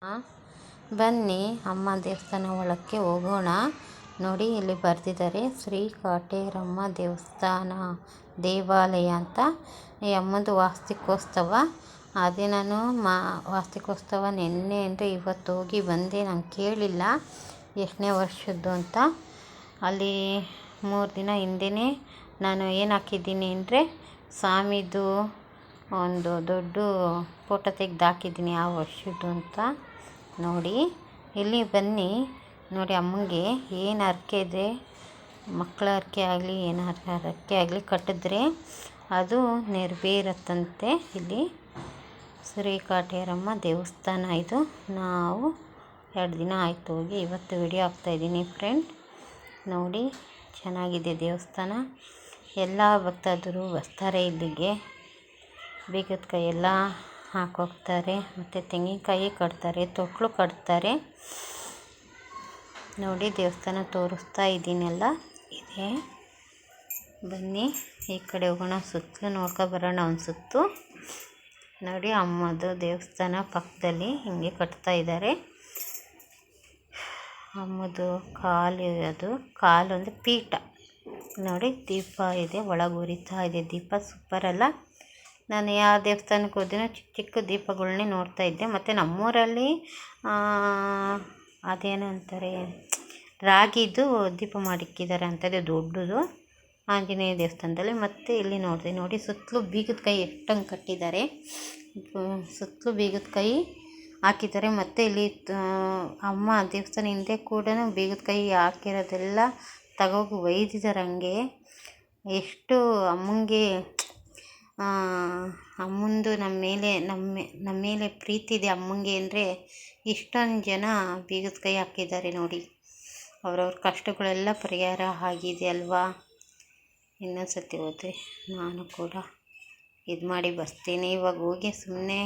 ಬನ್ನಿ ಅಮ್ಮ ದೇವಸ್ಥಾನ ಒಳಕ್ಕೆ ಹೋಗೋಣ. ನೋಡಿ ಇಲ್ಲಿ ಬರೆದಿದ್ದಾರೆ ಶ್ರೀ ಕಾಟೇರಮ್ಮ ದೇವಾಲಯ ಅಂತ. ಈ ಅಮ್ಮಂದು ವಾರ್ಷಿಕೋತ್ಸವ. ಅದೇ ನಾನು ವಾರ್ಷಿಕೋತ್ಸವ ನಿನ್ನೆ ಅಂದರೆ ಇವತ್ತು ಹೋಗಿ ಬಂದೆ. ನಾನು ಕೇಳಿಲ್ಲ ಎಷ್ಟನೇ ವರ್ಷದ್ದು ಅಂತ. ಅಲ್ಲಿ 3 ದಿನ ಹಿಂದೆಯೇ ನಾನು ಏನು ಹಾಕಿದ್ದೀನಿ ಅಂದರೆ ಸ್ವಾಮಿದು ಒಂದು ದೊಡ್ಡ ಫೋಟೋ ತೆಗೆದು ಹಾಕಿದ್ದೀನಿ ಆ ವರ್ಷದ್ದು ಅಂತ. ನೋಡಿ ಇಲ್ಲಿ ಬನ್ನಿ. ನೋಡಿ ಅಮ್ಮಂಗೆ ಏನು ಹರಕೆ ಇದೆ, ಮಕ್ಕಳ ಹರಕೆ ಆಗಲಿ ಏನಾರ ಹರಕೆ ಆಗಲಿ ಕಟ್ಟಿದ್ರೆ ಅದು ನೆರವೇರುತ್ತಂತೆ. ಇಲ್ಲಿ ಶ್ರೀ ಕಾಟೇರಮ್ಮ ದೇವಸ್ಥಾನ ಇದು. ನಾವು 2 ದಿನ ಆಯಿತು ಹೋಗಿ, ಇವತ್ತು ವಿಡಿಯೋ ಹಾಕ್ತಾಯಿದ್ದೀನಿ ಫ್ರೆಂಡ್. ನೋಡಿ ಚೆನ್ನಾಗಿದೆ ದೇವಸ್ಥಾನ. ಎಲ್ಲ ಭಕ್ತಾದರು ಬರ್ತಾರೆ ಇಲ್ಲಿಗೆ. ಬೀಗದ ಕೈ ಎಲ್ಲ ಹಾಕೋಗ್ತಾರೆ, ಮತ್ತು ತೆಂಗಿನಕಾಯಿ ಕಟ್ತಾರೆ, ತೊಟ್ಲು ಕಟ್ತಾರೆ. ನೋಡಿ ದೇವಸ್ಥಾನ ತೋರಿಸ್ತಾ ಇದ್ದೀನೆಲ್ಲ ಇದೆ. ಬನ್ನಿ ಈ ಕಡೆ ಹೋಗೋಣ, ಸುತ್ತಲೂ ನೋಡ್ಕೊಬರೋಣ ಒಂದು ಸುತ್ತು. ನೋಡಿ ಅಮ್ಮದು ದೇವಸ್ಥಾನ ಪಕ್ಕದಲ್ಲಿ ಹಿಂಗೆ ಕಟ್ತಾ ಇದ್ದಾರೆ. ಅಮ್ಮದು ಕಾಲು ಅಂದರೆ ಪೀಠ. ನೋಡಿ ದೀಪ ಇದೆ, ಒಳಗೆ ಉರಿತಾ ಇದೆ ದೀಪ. ಸೂಪರಲ್ಲ. ನಾನು ಯಾವ ದೇವಸ್ಥಾನಕ್ಕೆ ಹೋದಿನೋ ಚಿಕ್ಕ ಚಿಕ್ಕ ದೀಪಗಳನ್ನೇ ನೋಡ್ತಾ ಇದ್ದೆ. ಮತ್ತು ನಮ್ಮೂರಲ್ಲಿ ಅದೇನು ಅಂತಾರೆ, ರಾಗಿದು ದೀಪ ಮಾಡಿಕ್ಕಿದ್ದಾರೆ ಅಂತದೆ ದೊಡ್ಡದು, ಆಂಜನೇಯ ದೇವಸ್ಥಾನದಲ್ಲಿ. ಮತ್ತು ಇಲ್ಲಿ ನೋಡಿದೆ, ನೋಡಿ ಸುತ್ತಲೂ ಬೀಗದ ಕೈ ಎಷ್ಟಂಗೆ ಕಟ್ಟಿದ್ದಾರೆ. ಸುತ್ತಲೂ ಬೀಗದ ಕೈ ಹಾಕಿದ್ದಾರೆ. ಮತ್ತು ಇಲ್ಲಿ ಅಮ್ಮ ದೇವಸ್ಥಾನ ಹಿಂದೆ ಕೂಡ ಬೀಗದ ಕೈ ಹಾಕಿರೋದೆಲ್ಲ ತಗೋಗಿ ಒಯ್ದಿದ್ದಾರೆ. ಹಂಗೆ ಎಷ್ಟು ಅಮ್ಮಂಗೆ ಅಮ್ಮಂದು ನಮ್ಮ ಮೇಲೆ ಪ್ರೀತಿ ಇದೆ ಅಮ್ಮಂಗೆ ಅಂದರೆ ಇಷ್ಟೊಂದು ಜನ ಬೀಗದ ಕೈ ಹಾಕಿದ್ದಾರೆ. ನೋಡಿ ಅವ್ರವ್ರ ಕಷ್ಟಗಳೆಲ್ಲ ಪರಿಹಾರ ಆಗಿದೆ ಅಲ್ವಾ. ಇನ್ನೊಂದು ಸತಿ ಹೋದರೆ ನಾನು ಕೂಡ ಇದು ಮಾಡಿ ಬರ್ತೀನಿ. ಇವಾಗ ಹೋಗಿ ಸುಮ್ಮನೆ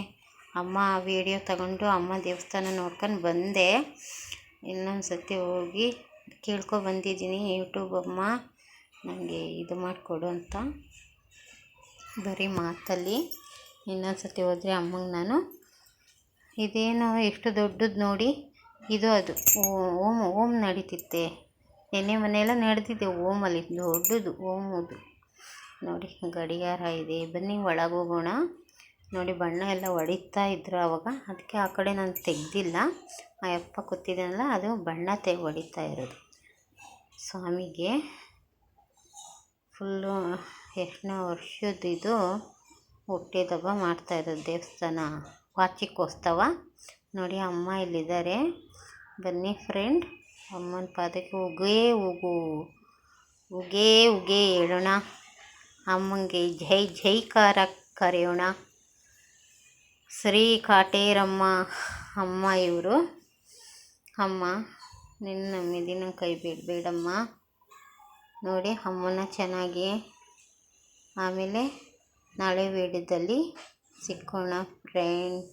ಅಮ್ಮ ವಿಡಿಯೋ ತಗೊಂಡು ಅಮ್ಮ ದೇವಸ್ಥಾನ ನೋಡ್ಕೊಂಡು ಬಂದೆ. ಇನ್ನೊಂದು ಸತಿ ಹೋಗಿ ಬಂದಿದ್ದೀನಿ, ಯೂಟ್ಯೂಬ್ ಅಮ್ಮ ನನಗೆ ಇದು ಮಾಡಿಕೊಡು ಅಂತ ಬರೀ ಮಾತಲ್ಲಿ. ಇನ್ನೊಂದು ಸತಿ ಹೋದರೆ ಅಮ್ಮಂಗೆ ನಾನು ಇದೇನು ಎಷ್ಟು ದೊಡ್ಡದು ನೋಡಿ, ಇದು ಅದು ಓಮ್ ನಡೀತಿತ್ತೆ. ನೆನ್ನೆ ಮನೆಯೆಲ್ಲ ನಡೆದಿದೆ ಓಮಲ್ಲಿ, ದೊಡ್ಡದು ಓಮದು. ನೋಡಿ ಗಡಿಯಾರ ಇದೆ. ಬನ್ನಿ ಒಳಗೆ ಹೋಗೋಣ. ನೋಡಿ ಬಣ್ಣ ಎಲ್ಲ ಹೊಡಿತಾ ಇದ್ರು ಆವಾಗ, ಅದಕ್ಕೆ ಆ ಕಡೆ ನಾನು ತೆಗೆದಿಲ್ಲ. ಆ ಯಪ್ಪ ಕೂತಿದ್ದಾನಲ್ಲ, ಅದು ಬಣ್ಣ ಹೊಡಿತಾ ಇರೋದು ಸ್ವಾಮಿಗೆ. ಫುಲ್ಲು ಎಷ್ಟನೇ ವರ್ಷದ್ದು ಇದು ಹುಟ್ಟಿದಬ್ಬ ಮಾಡ್ತಾಯಿರೋದು ದೇವಸ್ಥಾನ ವಾರ್ಷಿಕೋತ್ಸವ. ನೋಡಿ ಅಮ್ಮ ಇಲ್ಲಿದ್ದಾರೆ. ಬನ್ನಿ ಫ್ರೆಂಡ್, ಅಮ್ಮನ ಪಾದಕ್ಕೆ ಉಗೇ ಹೇಳೋಣ. ಅಮ್ಮಂಗೆ ಜೈ ಜೈಕಾರ ಕರೆಯೋಣ. ಶ್ರೀ ಕಾಟೇರಮ್ಮ ಅಮ್ಮ ಇವರು. ಅಮ್ಮ ನಿನ್ನ ನಂಬಿದ್ದೀನಿ, ಕೈ ಬಿಡಬೇಡಮ್ಮ. ನೋಡಿ ಅಮ್ಮನ ಚೆನ್ನಾಗಿ. ಆಮೇಲೆ ನಾಳೆ ವಿಡಿಯೋದಲ್ಲಿ ಸಿಕ್ಕೋಣ ಫ್ರೆಂಡ್.